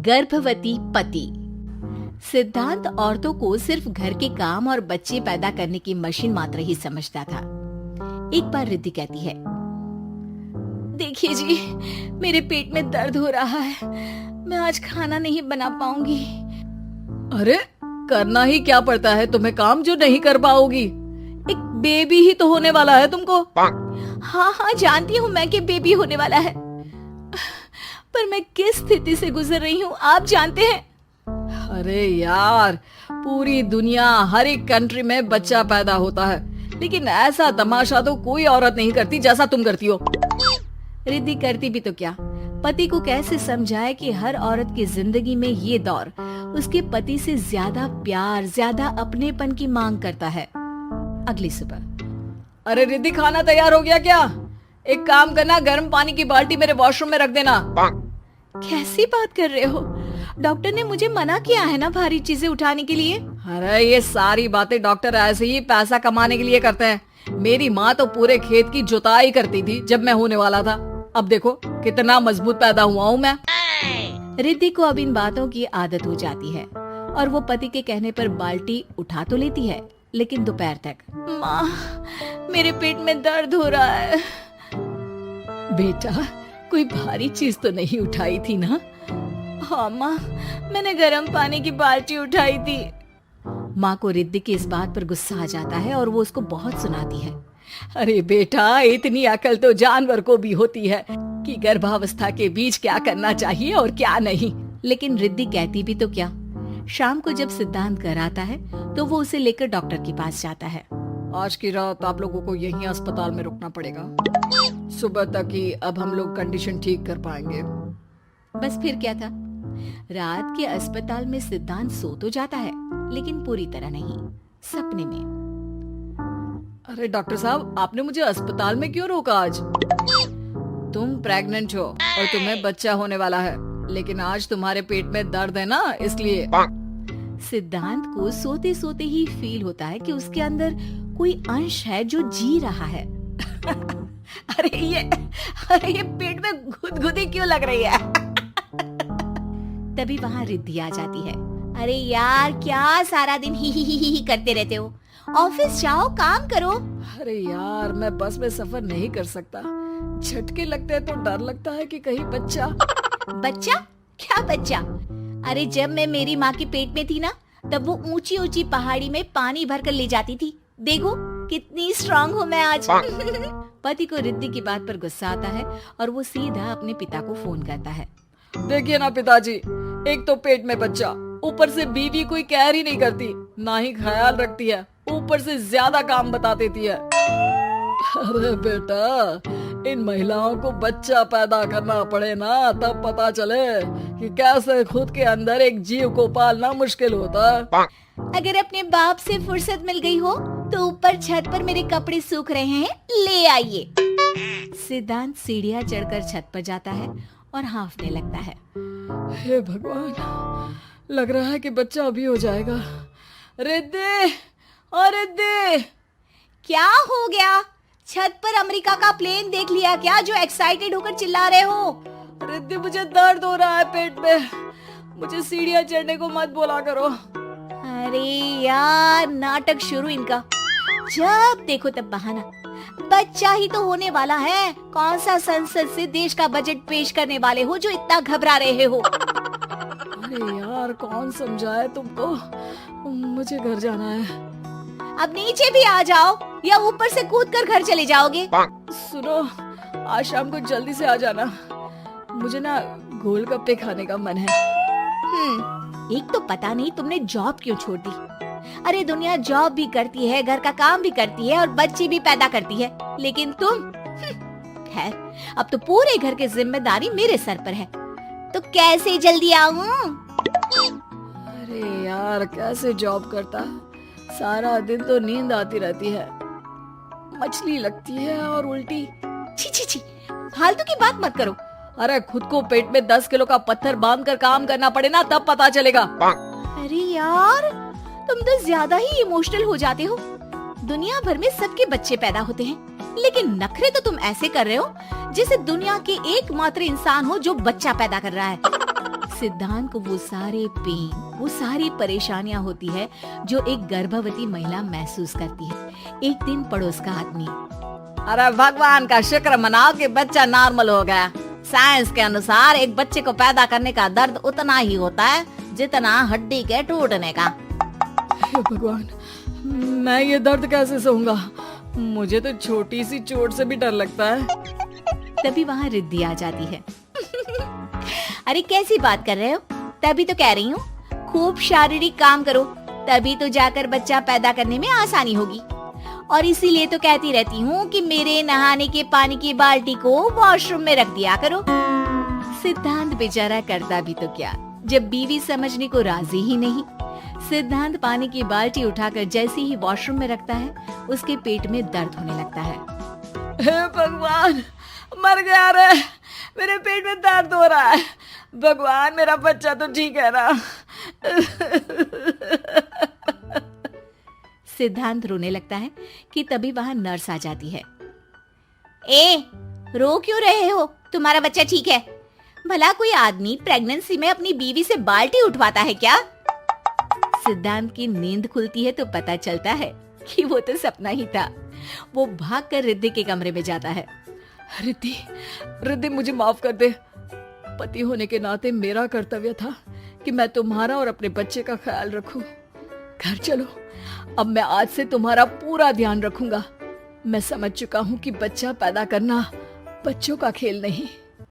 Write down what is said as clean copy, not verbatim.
गर्भवती पति। सिद्धांत औरतों को सिर्फ घर के काम और बच्चे पैदा करने की मशीन मात्र ही समझता था। एक बार रिद्धि कहती है, देखिए जी, मेरे पेट में दर्द हो रहा है, मैं आज खाना नहीं बना पाऊंगी। अरे करना ही क्या पड़ता है तुम्हें काम जो नहीं कर पाओगी? एक बेबी ही तो होने वाला है तुमको। हाँ हाँ जानती हूँ मैं कि बेबी होने वाला है, पर मैं किस स्थिति से गुजर रही हूँ आप जानते हैं। अरे यार, पूरी दुनिया हर एक कंट्री में बच्चा पैदा होता है, लेकिन ऐसा तमाशा तो कोई औरत नहीं करती जैसा तुम करती हो। रिद्धि करती भी तो क्या, पति को कैसे समझाए कि हर औरत की जिंदगी में ये दौर उसके पति से ज्यादा प्यार, ज्यादा अपनेपन की मांग करता है। अगली सुबह, अरे रिद्धि, खाना तैयार हो गया क्या? एक काम करना, गर्म पानी की बाल्टी मेरे वॉशरूम में रख देना। कैसी बात कर रहे हो? डॉक्टर ने मुझे मना किया है ना भारी चीजें उठाने के लिए। अरे ये सारी बातें डॉक्टर ऐसे ही पैसा कमाने के लिए करते हैं। मेरी माँ तो पूरे खेत की जुताई करती थी जब मैं होने वाला था। अब देखो कितना मजबूत पैदा हुआ हूँ मैं। रिद्धि को अब इन बातों की आदत हो जाती है और वो पति के कहने पर बाल्टी उठा तो लेती है, लेकिन दोपहर तक, माँ मेरे पेट में दर्द हो रहा है। बेटा, कोई भारी चीज तो नहीं उठाई थी ना? हाँ माँ, मैंने गर्म पानी की बाल्टी उठाई थी। माँ को रिद्धि की इस बात पर गुस्सा आ जाता है और वो उसको बहुत सुनाती है। अरे बेटा, इतनी अकल तो जानवर को भी होती है कि गर्भावस्था के बीच क्या करना चाहिए और क्या नहीं। लेकिन रिद्धि कहती भी तो क्या। शाम को जब सिद्धांत घर आता है तो वो उसे लेकर डॉक्टर के पास जाता है। आज की रात आप लोगों को यहीं अस्पताल में रुकना पड़ेगा, सुबह तक ही अब हम लोग कंडीशन ठीक कर पाएंगे। बस फिर क्या था, रात के अस्पताल में सिद्धांत सो तो जाता है, लेकिन पूरी तरह नहीं, सपने में। अरे डॉक्टर साहब, आपने मुझे अस्पताल में क्यों रोका आज? तुम प्रेग्नेंट हो और तुम्हें बच्चा होने वाला है, लेकिन आज तुम्हारे पेट में दर्द है ना, इसलिए। सिद्धांत को सोते सोते ही फील होता है कि उसके अंदर कोई अंश है जो जी रहा है। अरे ये पेट में गुदगुदी क्यों लग रही है? तभी वहाँ रिद्धि आ जाती है। अरे यार, क्या सारा दिन ही करते रहते हो? ऑफिस जाओ, काम करो। अरे यार, मैं बस में सफर नहीं कर सकता, झटके लगते हैं तो डर लगता है कि कहीं बच्चा। बच्चा? क्या बच्चा? अरे जब मैं मेरी माँ के पेट में थी ना, तब वो ऊंची ऊंची पहाड़ी में पानी भर कर ले जाती थी। देखो कितनी स्ट्रांग हूँ मैं आज। पति को रिद्धि की बात पर गुस्सा आता है और वो सीधा अपने पिता को फोन करता है। देखिए ना पिताजी, एक तो पेट में बच्चा, ऊपर से बीवी कोई केयर ही नहीं करती, ना ही ख्याल रखती है, ऊपर से ज्यादा काम बता देती है। अरे बेटा, इन महिलाओं को बच्चा पैदा करना पड़े ना, तब पता चले कि कैसे खुद के अंदर एक जीव को पालना मुश्किल होता है। अगर अपने बाप से फुर्सत मिल गई हो तो ऊपर छत पर मेरे कपड़े सूख रहे हैं, ले आइए। सिद्धांत सीढ़ियां चढ़कर छत पर जाता है और हाँफने लगता है। हे भगवान, लग रहा है कि बच्चा अभी हो जाएगा। रिद्धि, और रिद्धि, क्या हो गया? छत पर अमेरिका का प्लेन देख लिया क्या जो एक्साइटेड होकर चिल्ला रहे हो? रिद्धि, मुझे दर्द हो रहा है पेट में, मुझे सीढ़ियां चढ़ने को मत बोला करो। अरे यार, नाटक शुरू इनका, जब देखो तब बहाना। बच्चा ही तो होने वाला है, कौन सा संसद से देश का बजट पेश करने वाले हो जो इतना घबरा रहे हो? अरे यार, कौन समझाए तुमको, मुझे घर जाना है। अब नीचे भी आ जाओ या ऊपर से कूदकर घर चले जाओगे? सुनो, आज शाम को जल्दी से आ जाना, मुझे ना गोलगप्पे खाने का मन है। एक तो पता नहीं तुमने जॉब क्यों छोड़ दी। अरे दुनिया जॉब भी करती है, घर का काम भी करती है और बच्चे भी पैदा करती है, लेकिन तुम, खैर अब तो पूरे घर की जिम्मेदारी मेरे सर पर है, तो कैसे जल्दी आऊं? अरे यार, कैसे जॉब करता, सारा दिन तो नींद आती रहती है, मछली लगती है और उल्टी। छी छी छी, फालतू की बात मत करो। अरे खुद को पेट में 10 किलो का पत्थर बांध कर काम करना पड़े ना, तब पता चलेगा। अरे यार, तुम तो ज्यादा ही इमोशनल हो जाते हो। दुनिया भर में सबके बच्चे पैदा होते हैं, लेकिन नखरे तो तुम ऐसे कर रहे हो जैसे दुनिया के एकमात्र इंसान हो जो बच्चा पैदा कर रहा है। सिद्धांत को वो सारे पेन, वो सारी परेशानियां होती है जो एक गर्भवती महिला महसूस करती है। एक दिन पड़ोस का आदमी, अरे भगवान का शुक्र मनाओ कि बच्चा नॉर्मल हो गया। साइंस के अनुसार एक बच्चे को पैदा करने का दर्द उतना ही होता है जितना हड्डी के टूटने का। हे भगवान, मैं ये दर्द कैसे सहूंगा? मुझे तो छोटी सी चोट से भी डर लगता है। तभी वहाँ रिद्धि आ जाती है। अरे कैसी बात कर रहे हो? तभी तो कह रही हूँ, खूब शारीरिक काम करो, तभी तो जाकर बच्चा पैदा करने में आसानी होगी। और इसीलिए तो कहती रहती हूँ कि मेरे नहाने के पानी की बाल्टी को वॉशरूम में रख दिया करो। सिद्धांत बेचारा करता भी तो क्या, जब बीवी समझने को राजी ही नहीं। सिद्धांत पानी की बाल्टी उठाकर जैसे ही वॉशरूम में रखता है, उसके पेट में दर्द होने लगता है। हे भगवान, मर गया रे, मेरे पेट में दर्द हो रहा है। भगवान, मेरा बच्चा तो ठीक है ना? सिद्धांत रोने लगता है कि तभी वहां नर्स आ जाती है। ए, रो क्यों रहे हो? तुम्हारा बच्चा ठीक है? भला कोई आदमी प्रेगनेंसी में अपनी बीवी से बाल्टी उठवाता है क्या? सिद्धांत की नींद खुलती है तो पता चलता है कि वो तो सपना ही था। वो भागकर रिद्धि के कमरे में जाता है। रिद्धि, रिद्धि मुझे माफ कर दे। पति होने के नाते मेरा कर्तव्य था कि मैं तुम्हारा और अपने बच्चे का ख्याल रखूं। घर चलो, अब मैं आज से तुम्हारा पूरा ध्यान रखूंगा। मैं समझ चुका हूं कि बच्चा पैदा करना बच्चों का खेल नहीं,